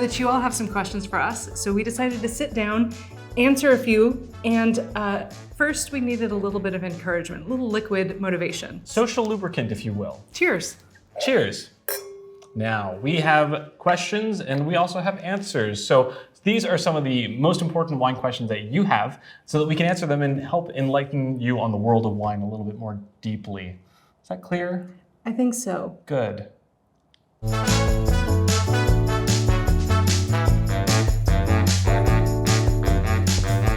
that you all have some questions for us, so we decided to sit down, answer a few, and first we needed a little bit of encouragement, a little liquid motivation. Social lubricant, if you will. Cheers. Cheers. Now, we have questions and we also have answers. So these are some of the most important wine questions that you have so that we can answer them and help enlighten you on the world of wine a little bit more deeply. Is that clear? I think so. Good.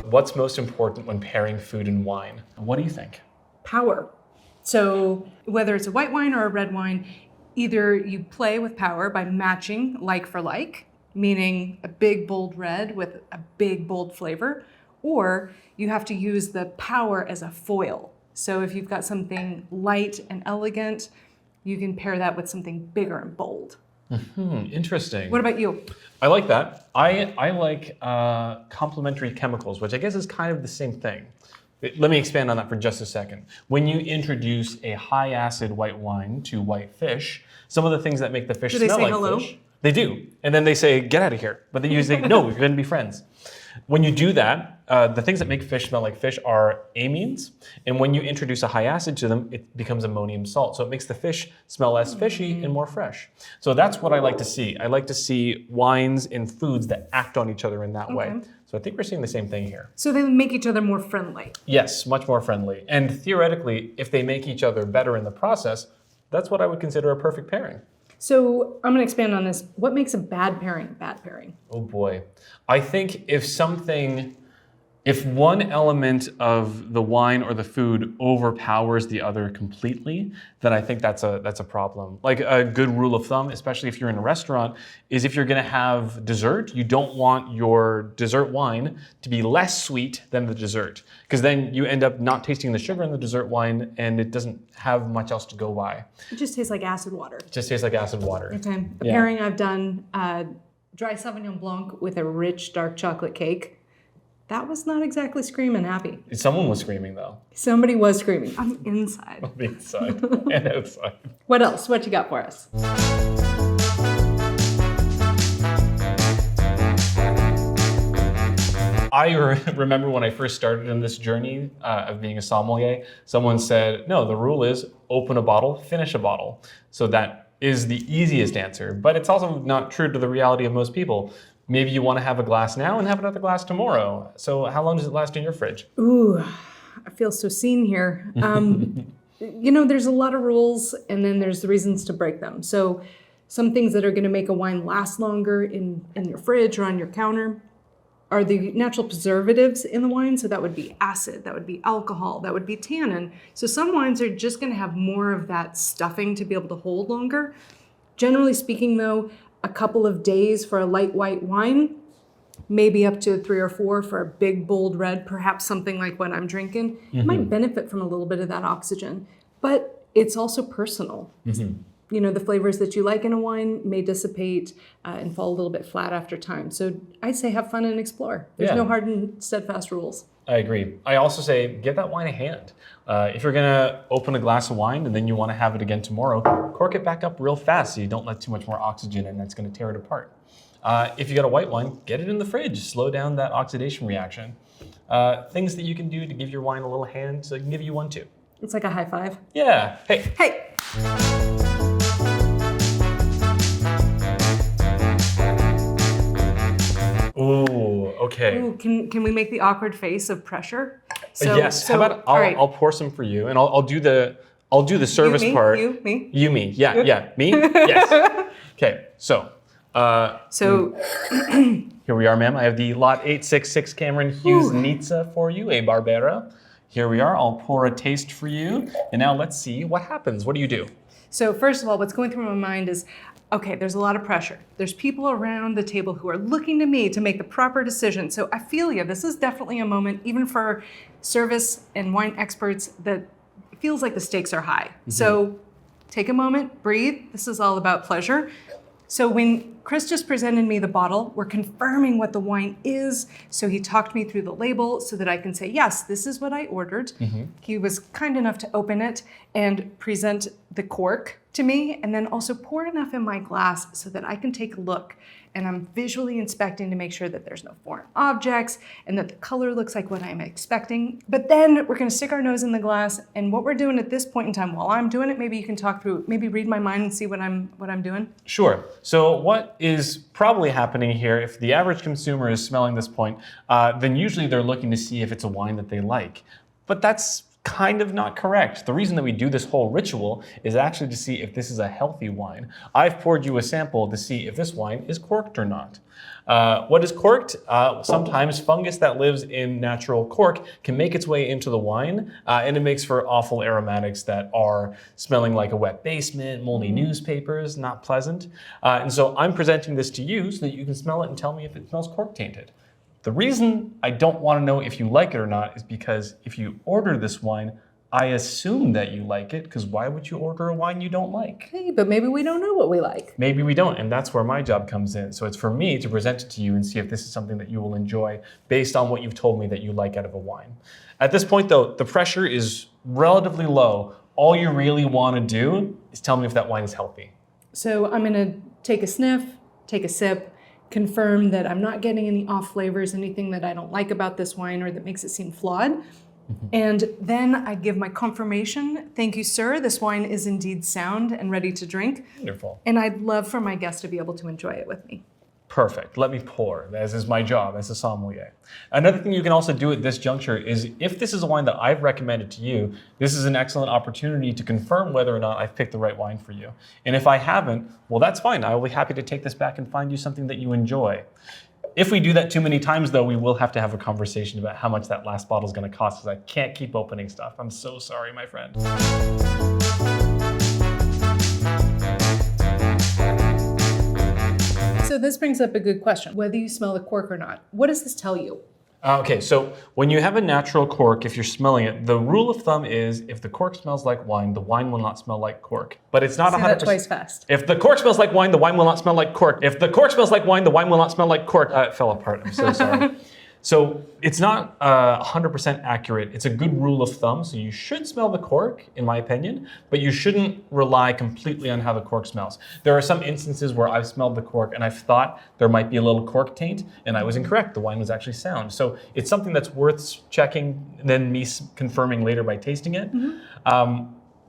What's most important when pairing food and wine? What do you think? Power. So whether it's a white wine or a red wine, either you play with power by matching like for like, meaning a big bold red with a big bold flavor, or you have to use the power as a foil. So if you've got something light and elegant, you can pair that with something bigger and bold. Interesting. What about you? I like that. I like complementary chemicals, which I guess is kind of the same thing. Let me expand on that for just a second. When you introduce a high acid white wine to white fish, some of the things that make the fish smell like hello? fish, they do. And then they say, get out of here. But they usually say, no, we're going to be friends. When you do that, the things that make fish smell like fish are amines. And when you introduce a high acid to them, it becomes ammonium salt. So it makes the fish smell less fishy and more fresh. So that's what I like to see. I like to see wines and foods that act on each other in that way. So I think we're seeing the same thing here. So they make each other more friendly. Yes, much more friendly. And theoretically, if they make each other better in the process, that's what I would consider a perfect pairing. So I'm gonna expand on this. What makes a bad pairing a bad pairing? Oh boy. I think if one element of the wine or the food overpowers the other completely, then I think that's a problem. Like a good rule of thumb, especially if you're in a restaurant, is if you're gonna have dessert, you don't want your dessert wine to be less sweet than the dessert, because then you end up not tasting the sugar in the dessert wine and it doesn't have much else to go by. It just tastes like acid water. It just tastes like acid water. Okay. A pairing I've done, dry Sauvignon Blanc with a rich dark chocolate cake. That was not exactly screaming happy. Someone was screaming though. Somebody was screaming on the inside. On the inside and outside. What else? What you got for us? I remember when I first started in this journey of being a sommelier, someone said, no, the rule is open a bottle, finish a bottle. So that is the easiest answer, but it's also not true to the reality of most people. Maybe you want to have a glass now and have another glass tomorrow. So how long does it last in your fridge? Ooh, I feel so seen here. There's a lot of rules and then there's the reasons to break them. So some things that are going to make a wine last longer in your fridge or on your counter are the natural preservatives in the wine. So that would be acid, that would be alcohol, that would be tannin. So some wines are just going to have more of that stuffing to be able to hold longer. Generally speaking though, a couple of days for a light white wine, maybe up to 3 or 4 for a big bold red, perhaps something like what I'm drinking, might benefit from a little bit of that oxygen, but it's also personal. The flavors that you like in a wine may dissipate and fall a little bit flat after time. So I say have fun and explore. There's no hard and steadfast rules. I agree. I also say give that wine a hand. If you're gonna open a glass of wine and then you wanna have it again tomorrow, cork it back up real fast so you don't let too much more oxygen in, that's gonna tear it apart. If you got a white wine, get it in the fridge, slow down that oxidation reaction. Things that you can do to give your wine a little hand so I can give you one too. It's like a high five. Yeah, hey. Hey. Ooh, okay. Ooh, can we make the awkward face of pressure? Yes. How about I'll pour some for you, and I'll do the service part. You, me. You, me. Yeah. Me. Yes. Okay. So. Here we are, ma'am. I have the lot 866 Cameron Hughes Nizza for you, a Barbera. Here we are. I'll pour a taste for you, and now let's see what happens. What do you do? So first of all, what's going through my mind is, okay, there's a lot of pressure. There's people around the table who are looking to me to make the proper decision. So I feel you. This is definitely a moment, even for service and wine experts, that feels like the stakes are high. So take a moment, breathe. This is all about pleasure. So when Chris just presented me the bottle, we're confirming what the wine is. So he talked me through the label so that I can say, yes, this is what I ordered. He was kind enough to open it and present the cork, to me, and then also pour enough in my glass so that I can take a look and I'm visually inspecting to make sure that there's no foreign objects and that the color looks like what I'm expecting. But then we're gonna stick our nose in the glass, and what we're doing at this point in time, while I'm doing it, maybe you can talk through, maybe read my mind and see what I'm doing. Sure. So what is probably happening here, if the average consumer is smelling this point, then usually they're looking to see if it's a wine that they like. But that's kind of not correct. The reason that we do this whole ritual is actually to see if this is a healthy wine. I've poured you a sample to see if this wine is corked or not. What is corked? Sometimes fungus that lives in natural cork can make its way into the wine, and it makes for awful aromatics that are smelling like a wet basement, moldy newspapers, not pleasant. And so I'm presenting this to you so that you can smell it and tell me if it smells cork tainted. The reason I don't want to know if you like it or not is because if you order this wine, I assume that you like it, because why would you order a wine you don't like? Okay, but maybe we don't know what we like. Maybe we don't, and that's where my job comes in. So it's for me to present it to you and see if this is something that you will enjoy based on what you've told me that you like out of a wine. At this point though, the pressure is relatively low. All you really want to do is tell me if that wine is healthy. So I'm gonna take a sniff, take a sip, confirm that I'm not getting any off flavors, anything that I don't like about this wine or that makes it seem flawed. And then I give my confirmation. Thank you, sir. This wine is indeed sound and ready to drink. Wonderful. And I'd love for my guests to be able to enjoy it with me. Perfect. Let me pour, as is my job as a sommelier. Another thing you can also do at this juncture is, if this is a wine that I've recommended to you, this is an excellent opportunity to confirm whether or not I've picked the right wine for you. And if I haven't, well, that's fine. I will be happy to take this back and find you something that you enjoy. If we do that too many times, though, we will have to have a conversation about how much that last bottle is going to cost, because I can't keep opening stuff. I'm so sorry, my friend. So this brings up a good question, whether you smell the cork or not. What does this tell you? Okay, so when you have a natural cork, if you're smelling it, the rule of thumb is if the cork smells like wine, the wine will not smell like cork. But it's not 100%. Say that twice fast. If the cork smells like wine, the wine will not smell like cork. If the cork smells like wine, the wine will not smell like cork. It fell apart, I'm so sorry. So it's not 100% accurate. It's a good rule of thumb. So you should smell the cork, in my opinion, but you shouldn't rely completely on how the cork smells. There are some instances where I've smelled the cork and I've thought there might be a little cork taint, and I was incorrect. The wine was actually sound. So it's something that's worth checking, and then me confirming later by tasting it.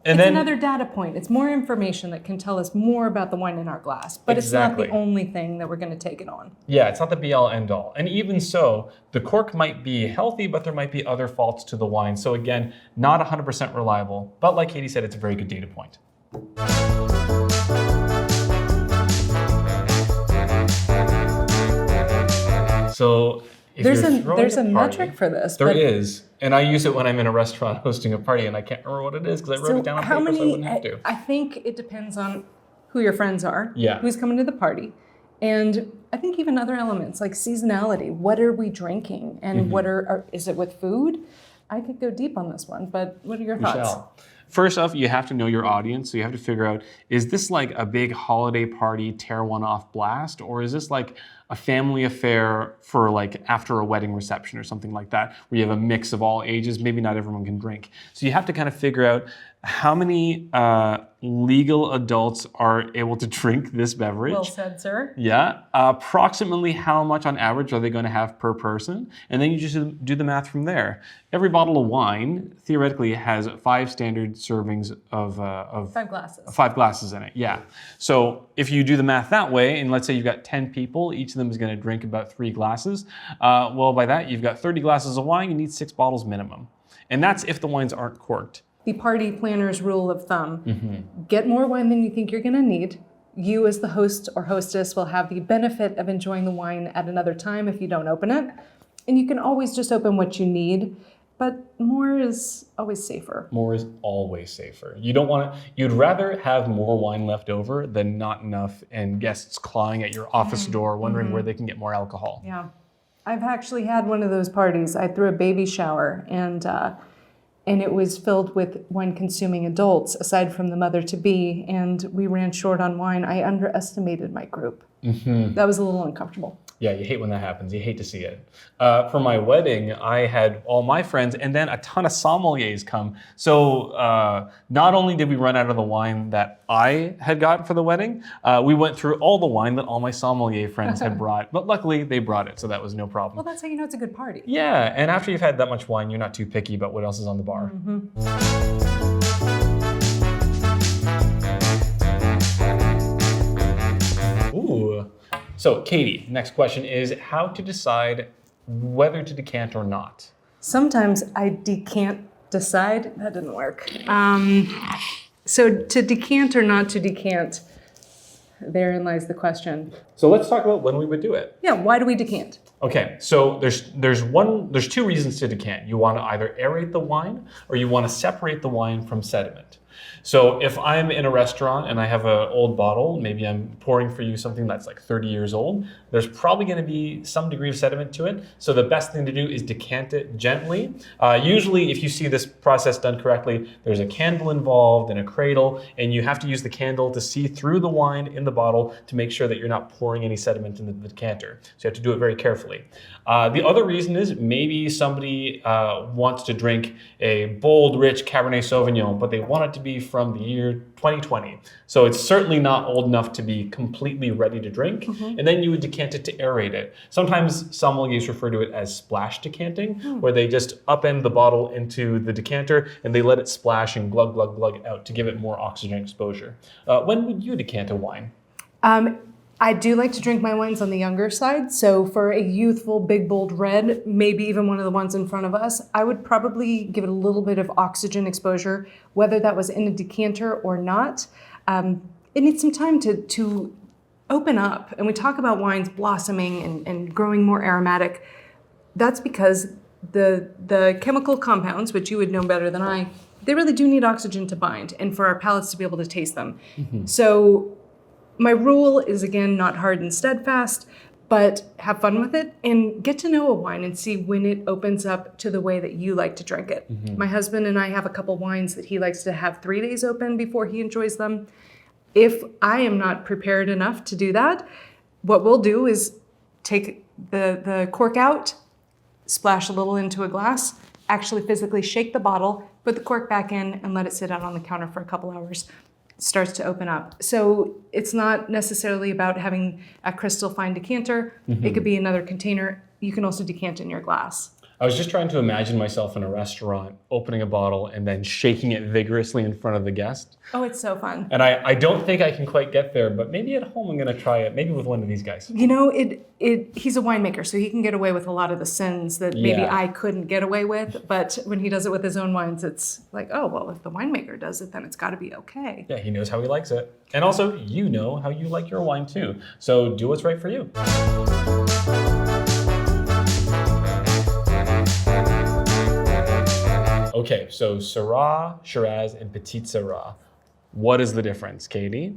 It's another data point. It's more information that can tell us more about the wine in our glass, but Exactly. It's not the only thing that we're going to take it on. Yeah, it's not the be all end all. And even so, the cork might be healthy, but there might be other faults to the wine. So again, not 100% reliable, but like Katie said, it's a very good data point. So if There's you're throwing a party, metric for this. There but is. And I use it when I'm in a restaurant hosting a party, and I can't remember what it is because I wrote it down on paper so I wouldn't have to. I think it depends on who your friends are, Yeah. who's coming to the party, and I think even other elements like seasonality. What are we drinking, and what is it with food? I could go deep on this one, but what are your thoughts? Michelle. First off, you have to know your audience. So you have to figure out, is this like a big holiday party, tear one off blast? Or is this like a family affair for like after a wedding reception or something like that, where you have a mix of all ages? Maybe not everyone can drink. So you have to kind of figure out how many legal adults are able to drink this beverage. Well said, sir. Yeah, approximately how much on average are they going to have per person? And then you just do the math from there. Every bottle of wine theoretically has 5 standard servings of 5 glasses. 5 glasses in it, yeah. So if you do the math that way, and let's say you've got 10 people, each of them is going to drink about 3 glasses. Well, by that, you've got 30 glasses of wine, you need 6 bottles minimum. And that's if the wines aren't corked. The party planner's rule of thumb, get more wine than you think you're going to need. You as the host or hostess will have the benefit of enjoying the wine at another time if you don't open it. And you can always just open what you need, but more is always safer. More is always safer. You don't want to, you'd rather have more wine left over than not enough and guests clawing at your office door wondering where they can get more alcohol. Yeah. I've actually had one of those parties. I threw a baby shower and it was filled with wine-consuming adults, aside from the mother-to-be, and we ran short on wine. I underestimated my group. That was a little uncomfortable. Yeah, you hate when that happens. You hate to see it. For my wedding, I had all my friends and then a ton of sommeliers come. So not only did we run out of the wine that I had got for the wedding, we went through all the wine that all my sommelier friends had brought. But luckily, they brought it, so that was no problem. Well, that's how you know it's a good party. Yeah, and after you've had that much wine, you're not too picky about what else is on the bar. Ooh. So, Katie, next question is how to decide whether to decant or not. Sometimes I decant decide. That didn't work. So to decant or not to decant, therein lies the question. So let's talk about when we would do it. Yeah, why do we decant? Okay, so there's two reasons to decant. You want to either aerate the wine or you want to separate the wine from sediment. So if I'm in a restaurant and I have an old bottle, maybe I'm pouring for you something that's like 30 years old, there's probably going to be some degree of sediment to it. So the best thing to do is decant it gently. Usually, if you see this process done correctly, there's a candle involved and a cradle, and you have to use the candle to see through the wine in the bottle to make sure that you're not pouring any sediment in the decanter. So you have to do it very carefully. The other reason is maybe somebody wants to drink a bold, rich Cabernet Sauvignon, but they want it to be from the year 2020. So it's certainly not old enough to be completely ready to drink. And then you would decant it to aerate it. Sometimes sommeliers refer to it as splash decanting, where they just upend the bottle into the decanter and they let it splash and glug, glug, glug out to give it more oxygen exposure. When would you decant a wine? I do like to drink my wines on the younger side. So for a youthful, big, bold red, maybe even one of the ones in front of us, I would probably give it a little bit of oxygen exposure, whether that was in a decanter or not. It needs some time to open up. And we talk about wines blossoming and growing more aromatic. That's because the chemical compounds, which you would know better than I, they really do need oxygen to bind and for our palates to be able to taste them. So my rule is, again, not hard and steadfast, but have fun with it and get to know a wine and see when it opens up to the way that you like to drink it. My husband and I have a couple wines that he likes to have 3 days open before he enjoys them. If I am not prepared enough to do that, what we'll do is take the cork out, splash a little into a glass, actually physically shake the bottle, put the cork back in, and let it sit out on the counter for a couple hours. Starts to open up. So it's not necessarily about having a crystal fine decanter. It could be another container. You can also decant in your glass. I was just trying to imagine myself in a restaurant opening a bottle and then shaking it vigorously in front of the guest. Oh, it's so fun. And I don't think I can quite get there, but maybe at home I'm going to try it, maybe with one of these guys. You know, he's a winemaker, so he can get away with a lot of the sins that maybe I couldn't get away with. But when he does it with his own wines, it's like, oh, well, if the winemaker does it, then it's got to be okay. Yeah, he knows how he likes it. And also, you know how you like your wine too. So do what's right for you. Okay, so Syrah, Shiraz, and Petite Sirah. What is the difference, Katie?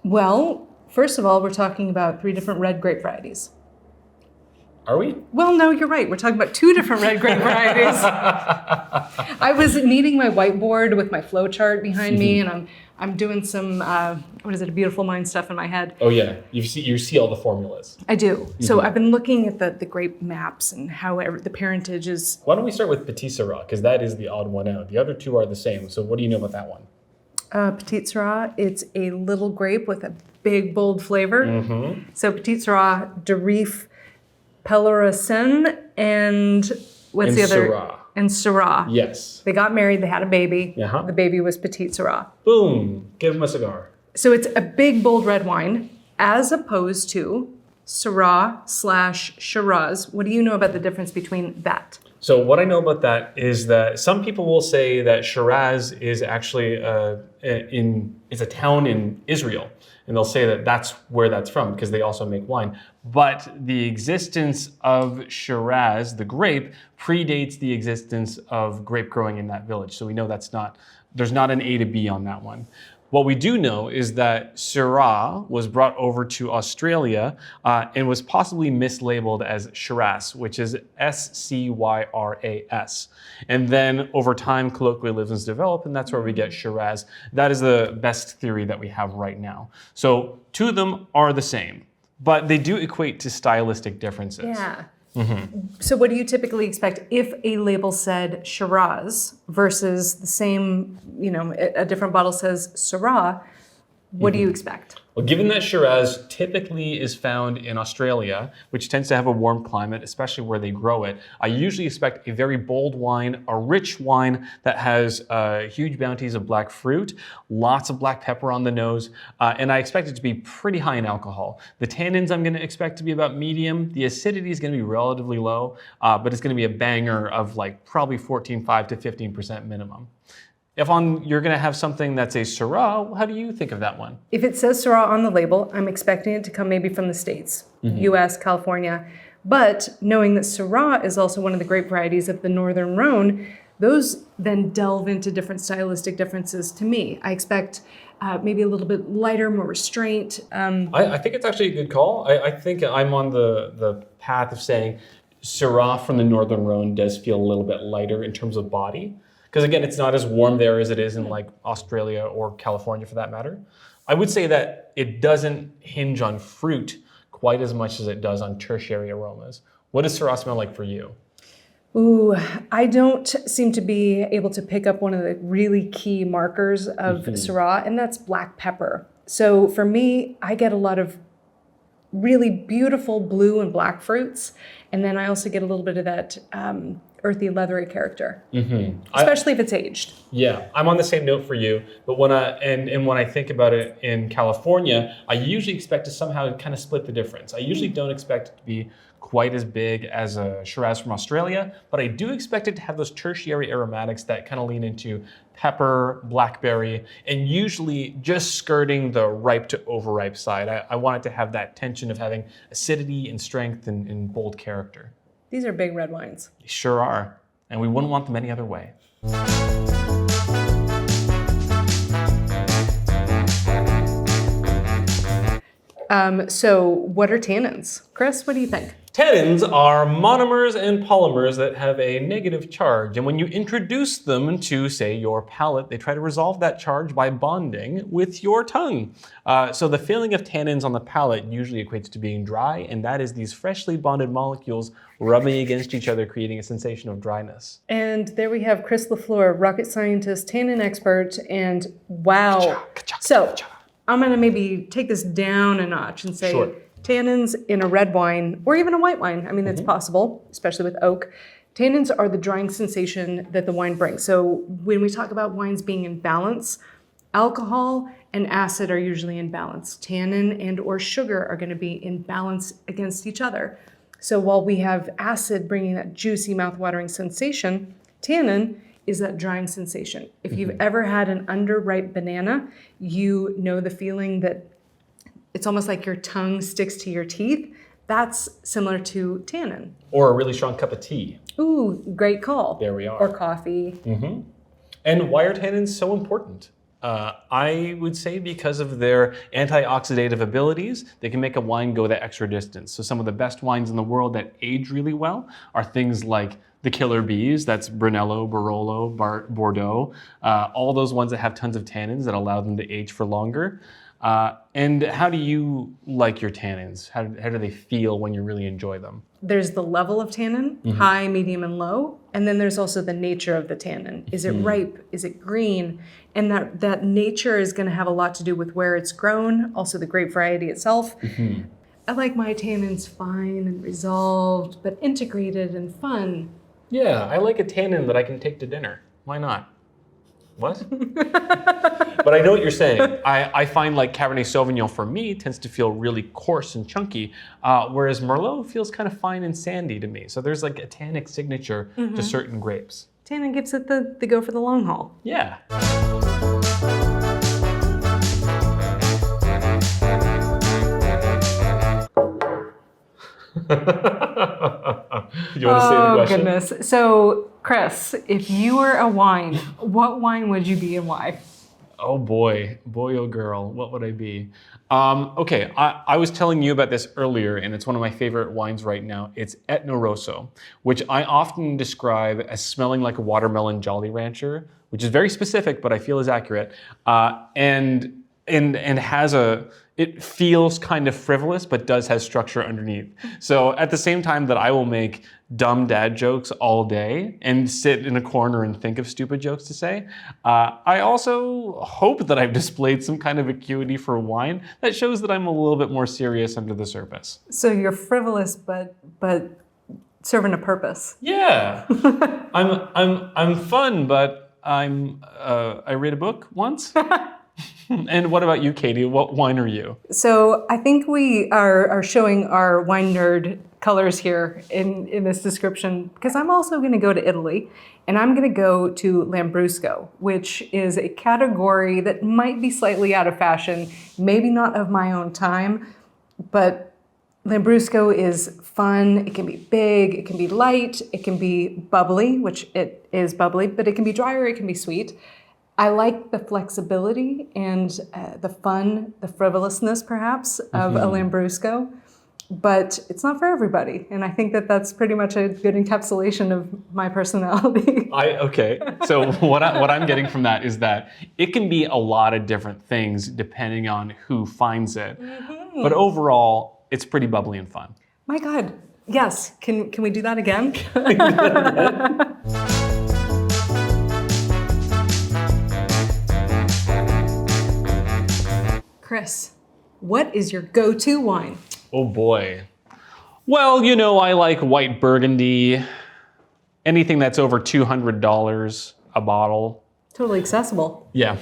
Well, first of all, we're talking about 3 different red grape varieties. Are we? Well, no, you're right. We're talking about 2 different red grape varieties. I was kneading my whiteboard with my flow chart behind me, and I'm doing some, a beautiful mind stuff in my head. Oh yeah, you see all the formulas. I do. So I've been looking at the grape maps and how the parentage is. Why don't we start with Petite Sirah, because that is the odd one out. The other 2 are the same. So what do you know about that one? Petite Sirah, it's a little grape with a big, bold flavor. So Petite Sirah, Derif, Pelleracin, and what's the other? Syrah. And Syrah. Yes. They got married, they had a baby. Uh-huh. The baby was Petite Sirah. Boom, give him a cigar. So it's a big, bold red wine, as opposed to Syrah/Shiraz. What do you know about the difference between that? So what I know about that is that some people will say that Shiraz is actually is a town in Israel. And they'll say that that's where that's from because they also make wine. But the existence of Shiraz, the grape, predates the existence of grape growing in that village. So we know there's not an A to B on that one. What we do know is that Syrah was brought over to Australia and was possibly mislabeled as Shiraz, which is Scyras. And then over time, colloquialisms develop, and that's where we get Shiraz. That is the best theory that we have right now. So 2 of them are the same. but they do equate to stylistic differences. Yeah. So what do you typically expect if a label said Shiraz versus the same, a different bottle says Syrah? What do you expect? Well, given that Shiraz typically is found in Australia, which tends to have a warm climate, especially where they grow it, I usually expect a very bold wine, a rich wine that has huge bounties of black fruit, lots of black pepper on the nose, and I expect it to be pretty high in alcohol. The tannins I'm going to expect to be about medium. The acidity is going to be relatively low, but it's going to be a banger of like probably 14.5 to 15% minimum. If you're going to have something that's a Syrah, how do you think of that one? If it says Syrah on the label, I'm expecting it to come maybe from the States, US, California. But knowing that Syrah is also one of the grape varieties of the Northern Rhone, those then delve into different stylistic differences to me. I expect maybe a little bit lighter, more restraint. I think it's actually a good call. I think I'm on the path of saying Syrah from the Northern Rhone does feel a little bit lighter in terms of body. Because again, it's not as warm there as it is in like Australia or California for that matter. I would say that it doesn't hinge on fruit quite as much as it does on tertiary aromas. What does Syrah smell like for you? Ooh, I don't seem to be able to pick up one of the really key markers of Syrah, and that's black pepper. So for me, I get a lot of really beautiful blue and black fruits, and then I also get a little bit of that earthy, leathery character, especially if it's aged. Yeah, I'm on the same note for you. But when I think about it in California, I usually expect to somehow kind of split the difference. I usually don't expect it to be quite as big as a Shiraz from Australia, but I do expect it to have those tertiary aromatics that kind of lean into pepper, blackberry, and usually just skirting the ripe to overripe side. I want it to have that tension of having acidity and strength and bold character. These are big red wines. They sure are, and we wouldn't want them any other way. So what are tannins? Chris, what do you think? Tannins are monomers and polymers that have a negative charge, and when you introduce them to, say, your palate, they try to resolve that charge by bonding with your tongue. So the feeling of tannins on the palate usually equates to being dry, and that is these freshly bonded molecules rubbing against each other, creating a sensation of dryness. And there we have Chris Lafleur, rocket scientist, tannin expert, and wow. So I'm gonna maybe take this down a notch and say, Sure. Tannins in a red wine, or even a white wine, I mean, it's possible, especially with oak. Tannins are the drying sensation that the wine brings. So when we talk about wines being in balance, alcohol and acid are usually in balance. Tannin and or sugar are gonna be in balance against each other. So while we have acid bringing that juicy, mouth-watering sensation, tannin is that drying sensation. If you've ever had an underripe banana, you know the feeling that it's almost like your tongue sticks to your teeth. That's similar to tannin. Or a really strong cup of tea. Ooh, great call. There we are. Or coffee. And why are tannins so important? I would say because of their antioxidative abilities, they can make a wine go that extra distance. So some of the best wines in the world that age really well are things like the killer bees, that's Brunello, Barolo, Bordeaux, all those ones that have tons of tannins that allow them to age for longer. And how do you like your tannins? How do they feel when you really enjoy them? There's the level of tannin, high, medium, and low. And then there's also the nature of the tannin. Is it ripe? Is it green? And that nature is going to have a lot to do with where it's grown, also the grape variety itself. I like my tannins fine and resolved, but integrated and fun. Yeah, I like a tannin that I can take to dinner. Why not? What? But I know what you're saying. I find like Cabernet Sauvignon for me tends to feel really coarse and chunky, whereas Merlot feels kind of fine and sandy to me. So there's like a tannic signature to certain grapes. Tannin gives it the go for the long haul. Yeah. You want to say the question? Goodness. So, Chris, if you were a wine, what wine would you be and why? Oh boy, oh girl, what would I be? Okay, I was telling you about this earlier, and it's one of my favorite wines right now. It's Etno Rosso, which I often describe as smelling like a watermelon Jolly Rancher, which is very specific, but I feel is accurate. And and has it feels kind of frivolous, but does have structure underneath. So at the same time that I will make dumb dad jokes all day and sit in a corner and think of stupid jokes to say, I also hope that I've displayed some kind of acuity for wine that shows that I'm a little bit more serious under the surface. So you're frivolous, but serving a purpose. Yeah, I'm fun, but I read a book once. And what about you, Katie? What wine are you? So I think we are showing our wine nerd colors here in this description, because I'm also going to go to Italy, and I'm going to go to Lambrusco, which is a category that might be slightly out of fashion, maybe not of my own time, but Lambrusco is fun. It can be big, it can be light, it can be bubbly, which it is bubbly, but it can be dry or it can be sweet. I like the flexibility and the fun, the frivolousness perhaps of a Lambrusco, but it's not for everybody. And I think that that's pretty much a good encapsulation of my personality. Okay, so what I'm getting from that is that it can be a lot of different things depending on who finds it. But overall, it's pretty bubbly and fun. My God, yes. Can we do that again? Chris, what is your go-to wine? Oh boy. Well, I like white Burgundy. Anything that's over $200 a bottle. Totally accessible. Yeah.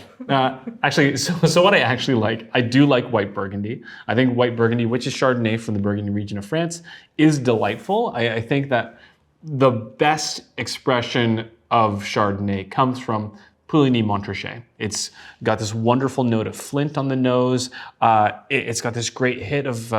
Actually, so what I actually like, I do like white Burgundy. I think white Burgundy, which is Chardonnay from the Burgundy region of France, is delightful. I think that the best expression of Chardonnay comes from Puligny-Montrachet. It's got this wonderful note of flint on the nose. It's got this great hit of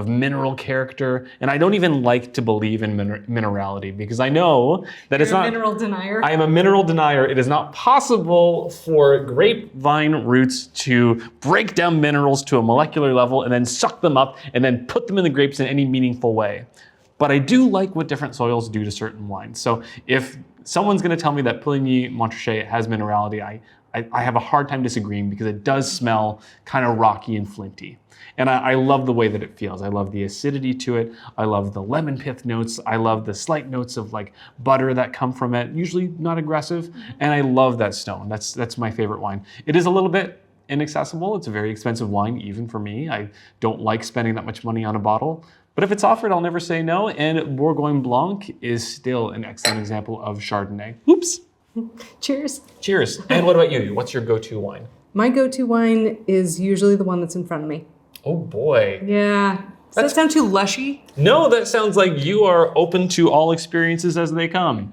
mineral character. And I don't even like to believe in minerality, because I know that it's not— You're a mineral denier. I am a mineral denier. It is not possible for grapevine roots to break down minerals to a molecular level and then suck them up and then put them in the grapes in any meaningful way. But I do like what different soils do to certain wines. So if someone's going to tell me that Puligny-Montrachet has minerality, I have a hard time disagreeing, because it does smell kind of rocky and flinty. And I love the way that it feels. I love the acidity to it. I love the lemon pith notes. I love the slight notes of like butter that come from it, usually not aggressive. And I love that stone. That's my favorite wine. It is a little bit inaccessible. It's a very expensive wine, even for me. I don't like spending that much money on a bottle. But if it's offered, I'll never say no. And Bourgogne Blanc is still an excellent example of Chardonnay. Oops. Cheers. Cheers. And what about you? What's your go-to wine? My go-to wine is usually the one that's in front of me. Oh boy. Yeah. Does that sound too lushy? No, that sounds like you are open to all experiences as they come.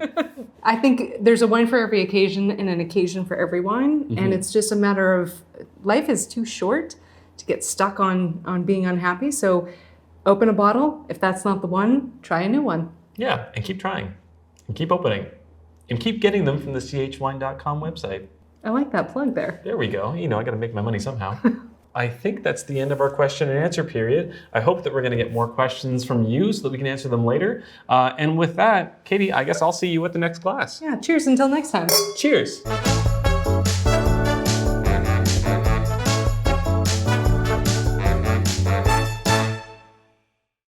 I think there's a wine for every occasion and an occasion for every wine. And it's just a matter of, life is too short to get stuck on being unhappy. So open a bottle. If that's not the one, try a new one. Yeah, and keep trying. And keep opening. And keep getting them from the chwine.com website. I like that plug there. There we go. I got to make my money somehow. I think that's the end of our question and answer period. I hope that we're going to get more questions from you so that we can answer them later. And with that, Katie, I guess I'll see you at the next class. Yeah, cheers until next time. Cheers.